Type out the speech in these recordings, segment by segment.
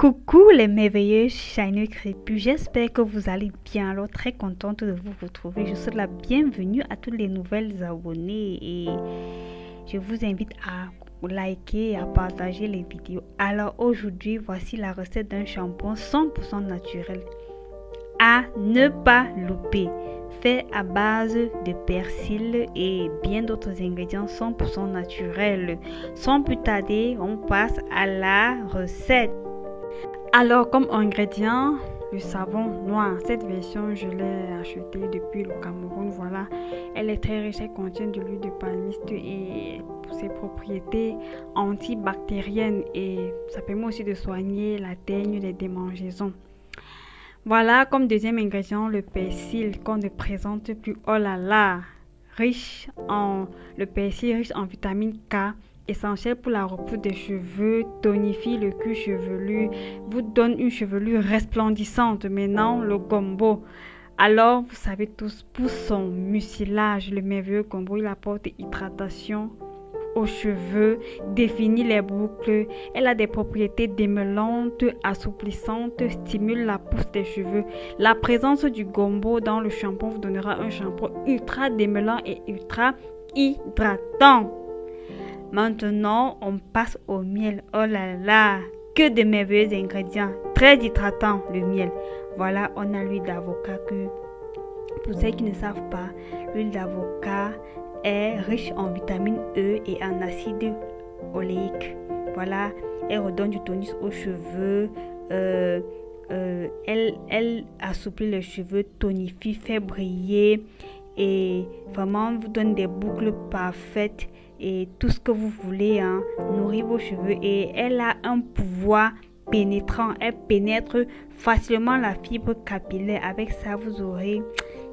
Coucou les merveilleux Shiny Crépus, j'espère que vous allez bien. Alors très contente de vous retrouver. Je souhaite la bienvenue à tous les nouvelles abonnés et je vous invite à liker et à partager les vidéos. Alors aujourd'hui, voici la recette d'un shampoing 100% naturel à ne pas louper, fait à base de persil et bien d'autres ingrédients 100% naturels. Sans plus tarder, on passe à la recette. Alors, comme ingrédient, le savon noir. Cette version, je l'ai acheté depuis le Cameroun. Voilà, elle est très riche. Elle contient de l'huile de palmiste et pour ses propriétés antibactériennes. Et ça permet aussi de soigner la teigne, les démangeaisons. Voilà, comme deuxième ingrédient, le persil qu'on ne présente plus. Oh là là, le persil riche en vitamine K. Essentiel pour la repousse des cheveux, tonifie le cuir chevelu, vous donne une chevelure resplendissante. Maintenant, le gombo. Alors, vous savez tous, pour son mucilage, le merveilleux gombo, il apporte hydratation aux cheveux, définit les boucles. Elle a des propriétés démêlantes, assouplissantes, stimule la pousse des cheveux. La présence du gombo dans le shampoing vous donnera un shampoing ultra démêlant et ultra hydratant. Maintenant, on passe au miel. Oh là là, que de merveilleux ingrédients. Très hydratant, le miel. Voilà, on a l'huile d'avocat que, pour ceux qui ne savent pas, l'huile d'avocat est riche en vitamine E et en acide oléique. Voilà, elle redonne du tonus aux cheveux. Elle assouplit les cheveux, tonifie, fait briller et vraiment vous donne des boucles parfaites. Et tout ce que vous voulez, nourrir vos cheveux. Et elle a un pouvoir pénétrant. Elle pénètre facilement la fibre capillaire. Avec ça, vous aurez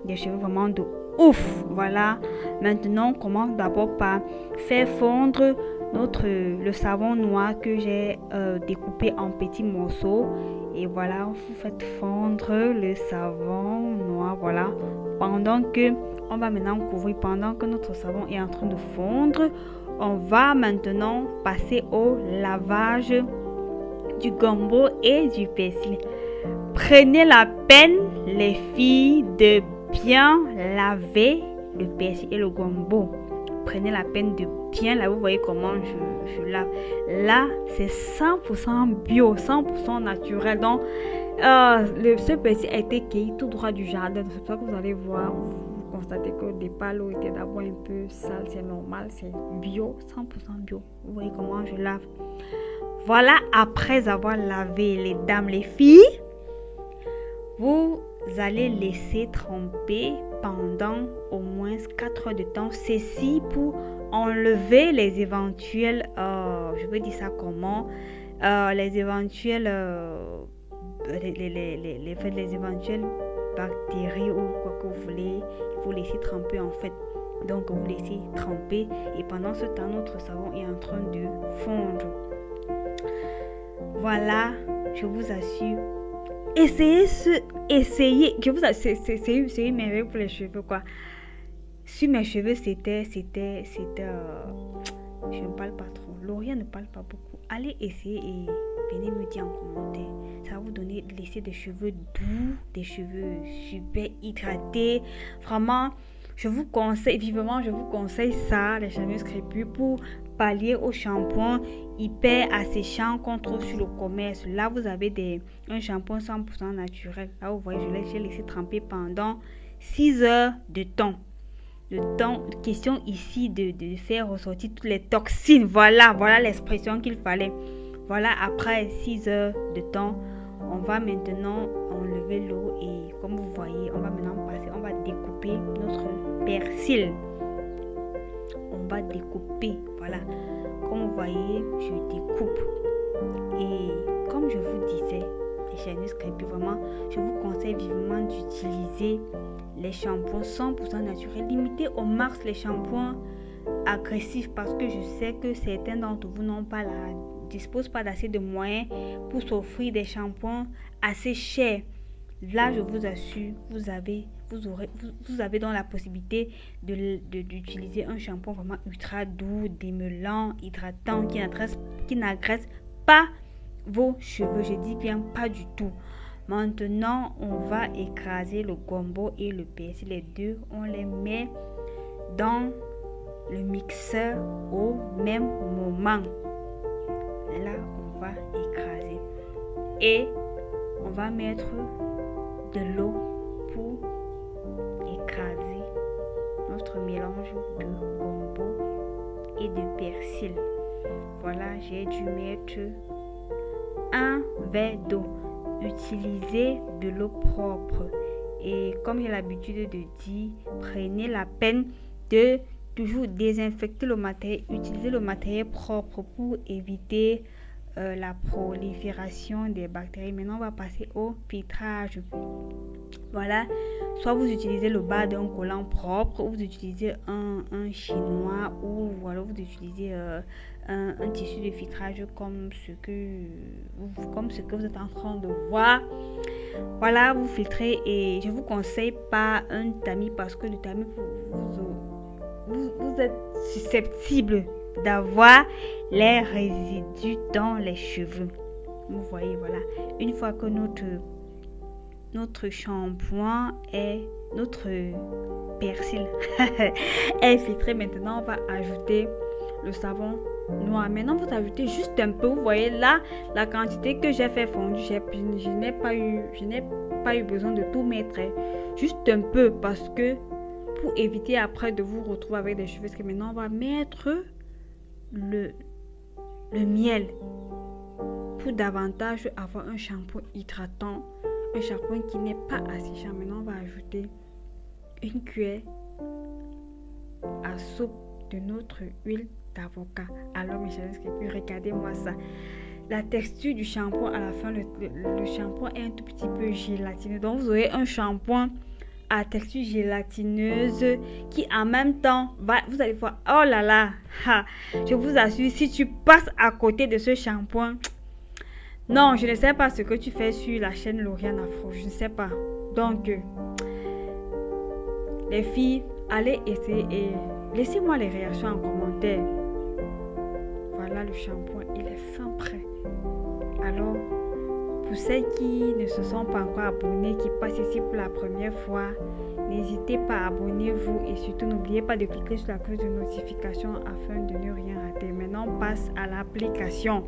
des cheveux vraiment de ouf. Voilà. Maintenant, on commence d'abord par faire fondre le savon noir que j'ai découpé en petits morceaux. Et voilà, vous faites fondre le savon noir. Voilà. Pendant que on va maintenant couvrir, pendant que notre savon est en train de fondre, on va maintenant passer au lavage du gombo et du persil. Prenez la peine, les filles, de bien laver le persil et le gombo. Prenez la peine de bien laver. Vous voyez comment je lave. Là, c'est 100% bio, 100% naturel. Donc, ce persil a été cueilli tout droit du jardin. C'est pour ça que vous allez voir. Vous constatez qu'au départ, l'eau était d'abord un peu sale. C'est normal, c'est bio, 100% bio. Vous voyez comment je lave. Voilà, après avoir lavé, les dames, les filles, vous allez laisser tremper pendant au moins 4 heures de temps. Ceci pour enlever les éventuels, je veux dire ça comment, les éventuels, les éventuelles bactéries ou quoi que vous voulez. Il faut laisser tremper en fait. Donc vous laissez tremper et pendant ce temps notre savon est en train de fondre. Voilà, je vous assure. Essayez, je vous assure, c'est une merveille pour les cheveux quoi. Sur mes cheveux c'était je ne parle pas trop. L'Orient ne parle pas beaucoup. Allez essayer et venez me dire en commentaire. Ça va vous donner, laisser des cheveux doux, des cheveux super hydratés. Vraiment, je vous conseille vivement, je vous conseille ça, les Shiny Crépus, pour pallier au shampoing hyper asséchant qu'on trouve sur le commerce. Là, vous avez un shampoing 100% naturel. Là, vous voyez, j'ai laissé tremper pendant 6 heures de temps. Question ici de faire ressortir toutes les toxines. Voilà l'expression qu'il fallait. Voilà, après 6 heures de temps, on va maintenant enlever l'eau et comme vous voyez, on va découper notre persil. On va découper, voilà. Comme vous voyez, je découpe. Et comme je vous disais, les Shiny Crépus, vraiment, je vous conseille vivement d'utiliser les shampoings 100% naturels. Limitez au max les shampoings agressifs parce que je sais que certains d'entre vous disposent pas d'assez de moyens pour s'offrir des shampoings assez chers. Là, je vous assure, vous avez donc la possibilité d'utiliser un shampoing vraiment ultra doux, démêlant, hydratant, qui n'agresse pas vos cheveux. Je dis bien pas du tout. Maintenant, on va écraser le gombo et le persil. Les deux, on les met dans le mixeur au même moment. Là, on va écraser. Et on va mettre de l'eau pour écraser notre mélange de gombo et de persil. Voilà, j'ai dû mettre un verre d'eau. Utilisez de l'eau propre. Et comme j'ai l'habitude de dire, prenez la peine de toujours désinfecter le matériel. Utilisez le matériel propre pour éviter la prolifération des bactéries. Maintenant, on va passer au filtrage. Voilà, soit vous utilisez le bas d'un collant propre, ou vous utilisez un chinois, ou voilà, vous utilisez un tissu de filtrage comme ce que vous êtes en train de voir. Voilà, vous filtrez et je vous conseille pas un tamis parce que le tamis, vous êtes susceptible d'avoir les résidus dans les cheveux. Vous voyez, voilà. Une fois que notre shampoing et notre persil est filtré, maintenant on va ajouter le savon noir. Maintenant vous ajoutez juste un peu. Vous voyez là la quantité que j'ai fait fondre. Je n'ai pas eu besoin de tout mettre, juste un peu, parce que pour éviter après de vous retrouver avec des cheveux. Parce que maintenant on va mettre le miel pour davantage avoir un shampoing hydratant, un shampoing qui n'est pas asséchant. Maintenant on va ajouter une cuillère à soupe de notre huile d'avocat. Alors mes chers, regardez-moi ça. La texture du shampoing à la fin, le shampoing est un tout petit peu gélatineux. Donc vous aurez un shampoing à texture gélatineuse qui en même temps vous allez voir, oh là là, je vous assure, si tu passes à côté de ce shampoing, non, je ne sais pas ce que tu fais sur la chaîne Lauriane Afro, je ne sais pas. Donc les filles, allez essayer et laissez-moi les réactions en commentaire. Voilà, le shampoing, il est fin prêt. Alors, pour celles qui ne se sont pas encore abonnées, qui passent ici pour la première fois, n'hésitez pas à abonnez-vous et surtout n'oubliez pas de cliquer sur la cloche de notification afin de ne rien rater. Maintenant, on passe à l'application.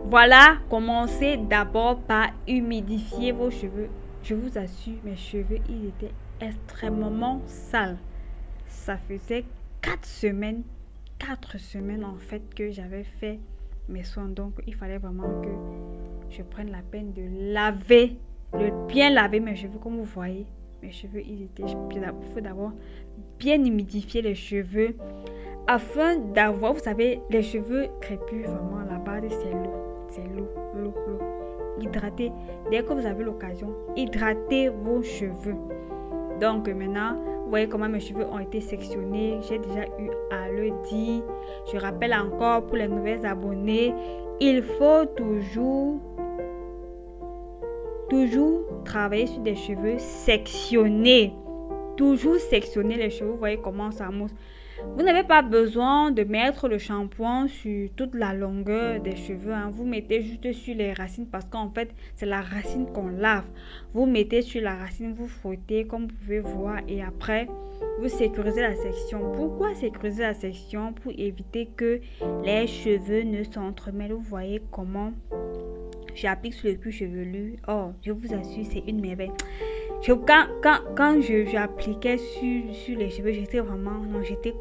Voilà, commencez d'abord par humidifier vos cheveux. Je vous assure, mes cheveux, ils étaient extrêmement sales. Ça faisait 4 semaines en fait que j'avais fait mes soins. Donc, il fallait vraiment que je prenne la peine de laver, de bien laver mes cheveux. Comme vous voyez, mes cheveux, ils étaient... Il faut d'abord bien humidifier les cheveux afin d'avoir, vous savez, les cheveux crépus, vraiment, la base, c'est l'eau. C'est l'eau. Hydratez. Dès que vous avez l'occasion, hydratez vos cheveux. Donc, maintenant, vous voyez comment mes cheveux ont été sectionnés. J'ai déjà eu à le dire. Je rappelle encore pour les nouvelles abonnés, il faut toujours travailler sur des cheveux sectionnés. Toujours sectionner les cheveux. Vous voyez comment ça mousse. Vous n'avez pas besoin de mettre le shampoing sur toute la longueur des cheveux. Vous mettez juste sur les racines parce qu'en fait, c'est la racine qu'on lave. Vous mettez sur la racine, vous frottez comme vous pouvez voir et après, vous sécurisez la section. Pourquoi sécuriser la section? Pour éviter que les cheveux ne s'entremêlent. Vous voyez comment j'applique sur le cuir chevelu. Oh, je vous assure, c'est une merveille. Quand j'appliquais sur les cheveux, j'étais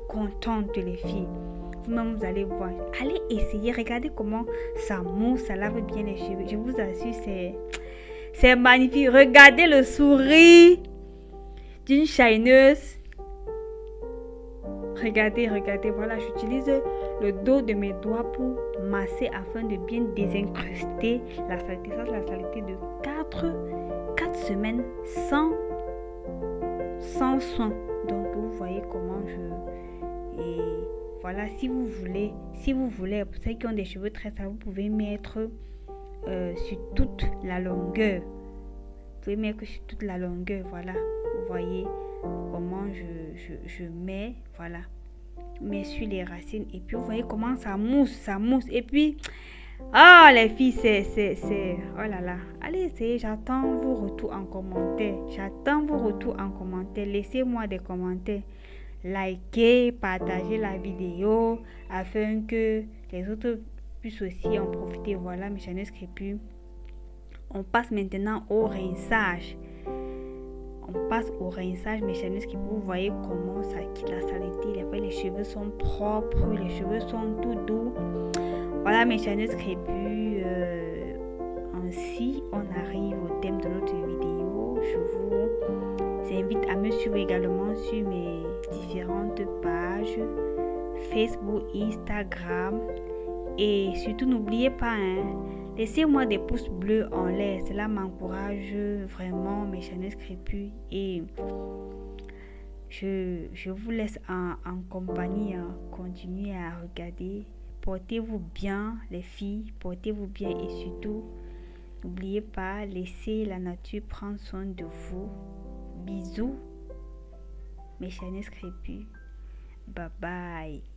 contente les filles. Vous-même, vous allez voir. Allez essayer, regardez comment ça mousse, ça lave bien les cheveux. Je vous assure, c'est magnifique. Regardez le sourire d'une shineuse. Regardez, voilà, j'utilise le dos de mes doigts pour masser afin de bien désincruster la saleté. Ça, c'est la saleté de 4 semaines sans soin. Donc vous voyez comment et voilà, si vous voulez, pour ceux qui ont des cheveux très sales, vous pouvez mettre sur toute la longueur. Vous pouvez mettre sur toute la longueur. Voilà, vous voyez comment je mets, voilà, mets sur les racines et puis vous voyez comment ça mousse et puis Ah, les filles, c'est... Oh là là. Allez, essayez, j'attends vos retours en commentaire. J'attends vos retours en commentaire. Laissez-moi des commentaires. Likez, partagez la vidéo afin que les autres puissent aussi en profiter. Voilà, mes channels crépus. On passe maintenant au rinçage. On passe au rinçage, mes channels crépus. Vous voyez comment ça quitte la saleté. Les cheveux sont propres, les cheveux sont tout doux. Voilà, mes channels crépus. Ainsi, on arrive au thème de notre vidéo. Je vous invite à me suivre également sur mes différentes pages Facebook, Instagram. Et surtout, n'oubliez pas, laissez-moi des pouces bleus en l'air. Cela m'encourage vraiment, mes channels crépus. Et je vous laisse en compagnie. Continuez à regarder. Portez-vous bien, les filles. Portez-vous bien et surtout, n'oubliez pas, laissez la nature prendre soin de vous. Bisous, mes channels crépus. Bye bye.